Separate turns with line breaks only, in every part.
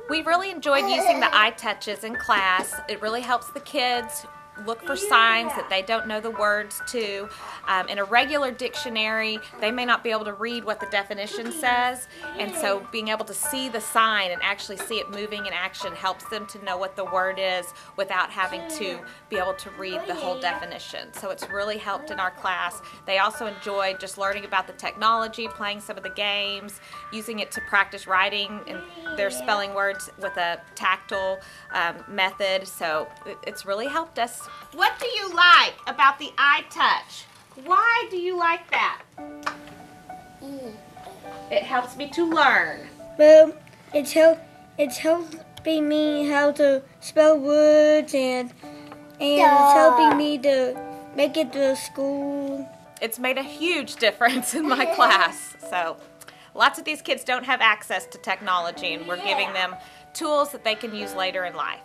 We really enjoyed using the eye touches in class. It really helps the kids look for signs that they don't know the words to. In a regular dictionary, they may not be able to read what the definition says, and so being able to see the sign and actually see it moving in action helps them to know what the word is without having to be able to read the whole definition. So it's really helped in our class. They also enjoyed just learning about the technology, playing some of the games, using it to practice writing and their spelling words with a tactile method. So it's really helped us. What do you like about the eye touch? Why do you like that? It helps me to learn.
Well, it's helping me how to spell words, and it's helping me to make it to school.
It's made a huge difference in my class. So lots of these kids don't have access to technology, and we're giving them tools that they can use later in life.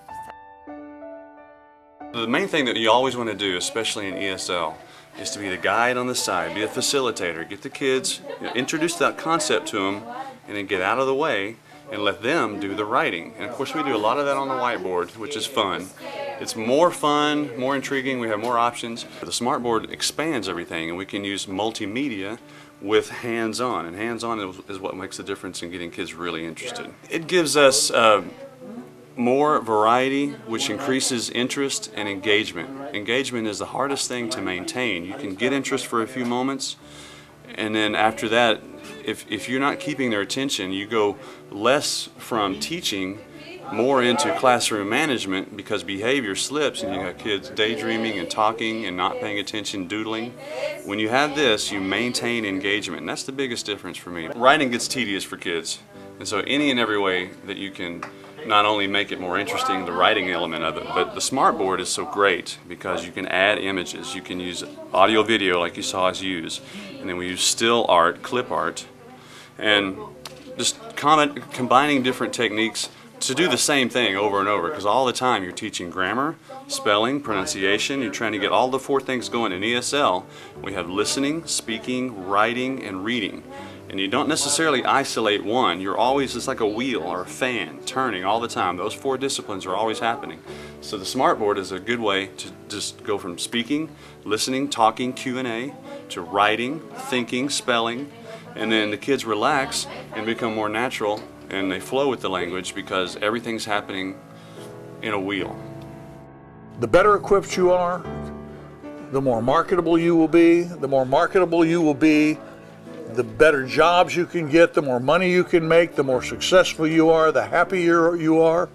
The main thing that you always want to do, especially in ESL, is to be the guide on the side, be a facilitator, get the kids, introduce that concept to them, and then get out of the way and let them do the writing. And of course we do a lot of that on the whiteboard, which is fun. It's more fun, more intriguing, we have more options. The smartboard expands everything, and we can use multimedia with hands-on, and hands-on is what makes the difference in getting kids really interested. It gives us more variety, which increases interest and engagement. Engagement is the hardest thing to maintain. You can get interest for a few moments, and then after that, if you're not keeping their attention, you go less from teaching more into classroom management, because behavior slips and you got kids daydreaming and talking and not paying attention, doodling. When you have this, you maintain engagement, and that's the biggest difference for me. Writing gets tedious for kids, and so any and every way that you can not only make it more interesting, the writing element of it, but the smartboard is so great because you can add images, you can use audio video like you saw us use, and then we use still art, clip art, and just combining different techniques to do the same thing over and over, because all the time you're teaching grammar, spelling, pronunciation, you're trying to get all the 4 things going. In ESL, we have listening, speaking, writing, and reading. And you don't necessarily isolate one. You're always, it's like a wheel or a fan turning all the time. Those 4 disciplines are always happening. So the smartboard is a good way to just go from speaking, listening, talking, Q&A, to writing, thinking, spelling, and then the kids relax and become more natural, and they flow with the language because everything's happening in a wheel.
The better equipped you are, the more marketable you will be. The more marketable you will be, the better jobs you can get, the more money you can make, the more successful you are, the happier you are.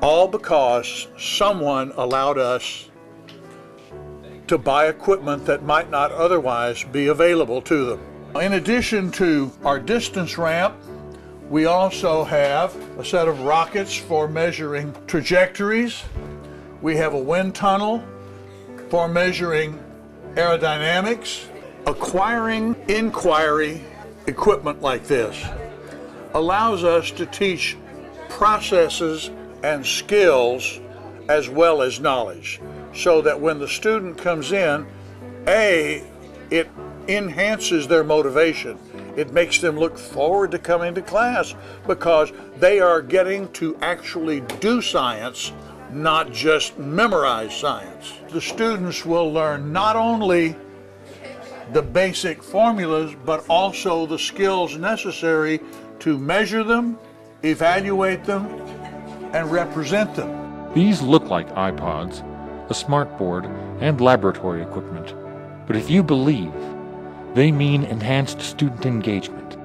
All because someone allowed us to buy equipment that might not otherwise be available to them. In addition to our distance ramp, we also have a set of rockets for measuring trajectories. We have a wind tunnel for measuring aerodynamics. Acquiring inquiry equipment like this allows us to teach processes and skills as well as knowledge, so that when the student comes in, it enhances their motivation. It makes them look forward to coming to class because they are getting to actually do science, not just memorize science. The students will learn not only the basic formulas, but also the skills necessary to measure them, evaluate them, and represent them.
These look like iPods, a smartboard, and laboratory equipment, but if you believe, they mean enhanced student engagement.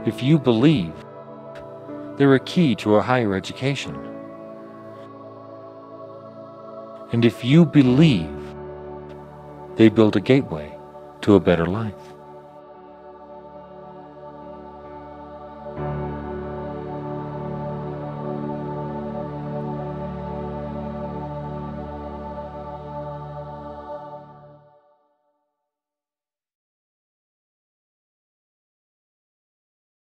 If you believe, they're a key to a higher education. And if you believe, they build a gateway to a better life.